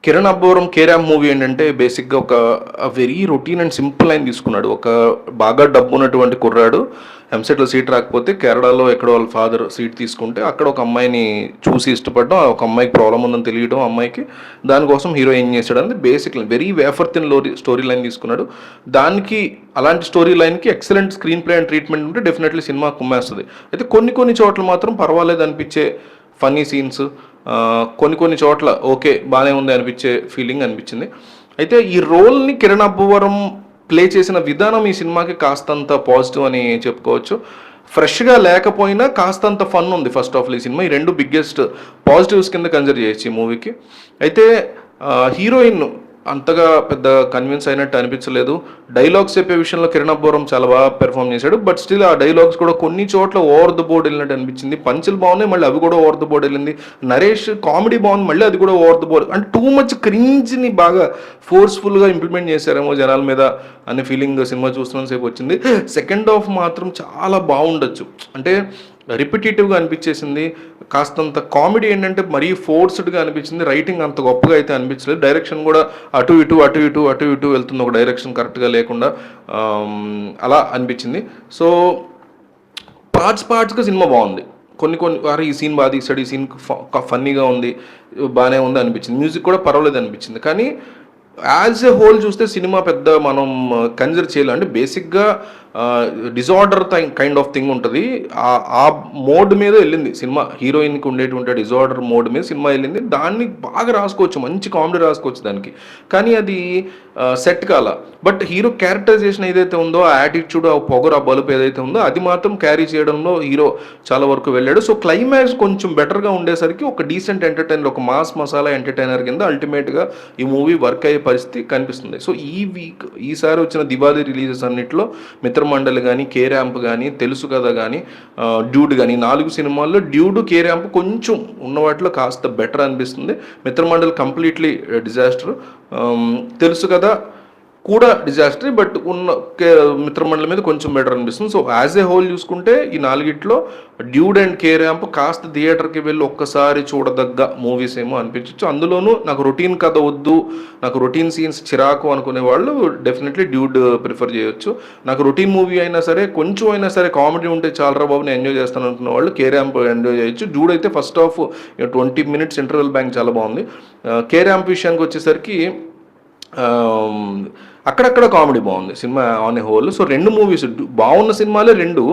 Kiran Abbavaram 'carrom' movie ఏంటంటే బేసిక్‌గా ఒక very routine and simple line తీసుకున్నాడు. ఒక బాగా డబ్బున్నటువంటి కుర్రాడు ఎంసెట్‌లో సీట్ రాకపోతే కేరళలో ఎక్కడో వాళ్ళ ఫాదర్ సీట్ తీసుకుంటే అక్కడ ఒక అమ్మాయిని చూసి ఇష్టపడడం, ఒక అమ్మాయికి ప్రాబ్లమ్ ఉందని తెలియడం అమ్మాయికి. దానికోసం హీరో ఏం చేశాడనేది basic line. Very wafer thin story line తీసుకున్నాడు. దానికి అలాంటి స్టోరీ లైన్‌కి excellent screen play and treatment ఉంటే డెఫినెట్‌లీ సినిమా కుమ్మేస్తది. అయితే కొన్ని చోట్ల మాత్రం పర్వాలేదు అనిపించే ఫన్నీ సీన్స్, కొన్ని చోట్ల ఓకే బాగానే ఉంది అనిపించే ఫీలింగ్ అనిపించింది. అయితే ఈ రోల్ని కిరణ్ అబ్బవరం ప్లే చేసిన విధానం ఈ సినిమాకి కాస్తంత పాజిటివ్ అని చెప్పుకోవచ్చు. ఫ్రెష్గా లేకపోయినా కాస్తంత ఫన్ ఉంది ఫస్ట్ హాఫ్లో ఈ సినిమా. ఈ రెండు బిగ్గెస్ట్ పాజిటివ్స్ కింద కన్సిడర్ చేయొచ్చు ఈ మూవీకి. అయితే హీరోయిన్ అంతగా పెద్ద కన్విన్స్ అయినట్టు అనిపించలేదు. డైలాగ్స్ చెప్పే విషయంలో కిరణ్ అబ్బవరం చాలా బాగా పెర్ఫామ్ చేశాడు. బట్ స్టిల్ ఆ డైలాగ్స్ కూడా కొన్ని చోట్ల ఓవర్ ద బోర్డ్ వెళ్ళినట్టు అనిపించింది. పంచులు బాగున్నాయి, మళ్ళీ అవి కూడా ఓవర్ ద బోర్డ్ వెళ్ళింది. నరేష్ కామెడీ బాగుంది, మళ్ళీ అది కూడా ఓవర్ ద బోర్డ్. అంటే టూ మచ్ క్రింజ్ని బాగా ఫోర్స్ఫుల్గా ఇంప్లిమెంట్ చేశారేమో జనాల మీద అనే ఫీలింగ్ సినిమా చూస్తున్న సేపు వచ్చింది. సెకండ్ హాఫ్ మాత్రం చాలా బాగుండొచ్చు. అంటే రిపిటేటివ్గా అనిపించేసింది. కాస్తంత కామెడీ ఏంటంటే మరీ ఫోర్స్డ్గా అనిపించింది. రైటింగ్ అంత గొప్పగా అయితే అనిపించలేదు. డైరెక్షన్ కూడా అటు ఇటు వెళ్తుంది, ఒక డైరెక్షన్ కరెక్ట్గా లేకుండా అలా అనిపించింది. సో పార్ట్స్గా సినిమా బాగుంది. కొన్ని వారు ఈ సీన్ బాగా తీసాడు, ఈ సీన్ ఫన్నీగా ఉంది, బాగానే ఉంది అనిపించింది. మ్యూజిక్ కూడా పర్వాలేదు అనిపించింది. కానీ యాజ్ ఎ హోల్ చూస్తే సినిమా పెద్ద మనం కన్సిడర్ చేయాలి. అంటే బేసిక్గా డిజార్డర్ కైండ్ ఆఫ్ థింగ్ ఉంటుంది. ఆ మోడ్ మీద వెళ్ళింది సినిమా. హీరోయిన్కి ఉండేటువంటి డిజార్డర్ మోడ్ మీద సినిమా వెళ్ళింది. దాన్ని బాగా రాసుకోవచ్చు, మంచి కామెడీ రాసుకోవచ్చు దానికి. కానీ అది సెట్ కాల. బట్ హీరో క్యారెక్టరైజేషన్ ఏదైతే ఉందో, ఆ యాటిట్యూడ్, ఆ పొగరు, ఆ బలుపు ఏదైతే ఉందో అది మాత్రం క్యారీ చేయడంలో హీరో చాలా వరకు వెళ్ళాడు. సో క్లైమాక్స్ కొంచెం బెటర్గా ఉండేసరికి ఒక డీసెంట్ ఎంటర్టైనర్, ఒక మాస్ మసాలా ఎంటర్టైనర్ కింద అల్టిమేట్గా ఈ మూవీ వర్క్ అయ్యే పరిస్థితి కనిపిస్తుంది. సో ఈసారి వచ్చిన దివాళీ రిలీజెస్ అన్నింటిలో మిత్రమండలి కానీ, కేరాంప్ కానీ, తెలుసు కదా కానీ, డ్యూడ్ కానీ, 4 సినిమాల్లో డ్యూడ్, కేరాంప్ కొంచెం ఉన్న వాటిలో కాస్త బెటర్ అనిపిస్తుంది. మిత్రమండలి కంప్లీట్లీ డిజాస్టర్. తెలుసు కదా కూడా డిజాస్టర్. బట్ ఉన్న మిత్రమండలి మీద కొంచెం బెటర్ అనిపిస్తుంది. సో యాజ్ ఏ హోల్ చూసుకుంటే ఈ 4గిట్లో డ్యూడ్ అండ్ కేరాంప్ కాస్త థియేటర్కి వెళ్ళి ఒక్కసారి చూడదగ్గ మూవీస్ ఏమో అనిపించవచ్చు. అందులోనూ నాకు రొటీన్ కథ వద్దు, నాకు రొటీన్ సీన్స్ చిరాకు అనుకునే వాళ్ళు డెఫినెట్లీ డ్యూడ్ ప్రిఫర్ చేయొచ్చు. నాకు రొటీన్ మూవీ అయినా సరే కొంచెం అయినా సరే కామెడీ ఉంటే చాలరా బాబు నేను ఎంజాయ్ చేస్తాను అనుకున్న వాళ్ళు కేరాంప్ ఎంజాయ్ చేయొచ్చు. డ్యూడ్ అయితే first half 20 minutes interval bank చాలా బాగుంది. కేరాంప్ విషయానికి వచ్చేసరికి అక్కడక్కడ కామెడీ బాగుంది cinema on a whole. So 2 movies బాగున్న సినిమాలే 2,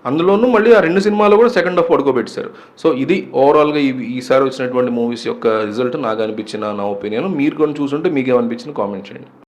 అందులోనూ మళ్ళీ ఆ 2 సినిమాలు కూడా సెకండ్ హాఫ్ పడుకోబెట్టారు. సో ఇది ఓవరాల్గా ఈసారి వచ్చినటువంటి మూవీస్ యొక్క రిజల్ట్ నాకు అనిపించిన నా ఒపీనియన్. మీరు కొన్ని చూసుంటే మీకేమనిపించింది కామెంట్ చేయండి.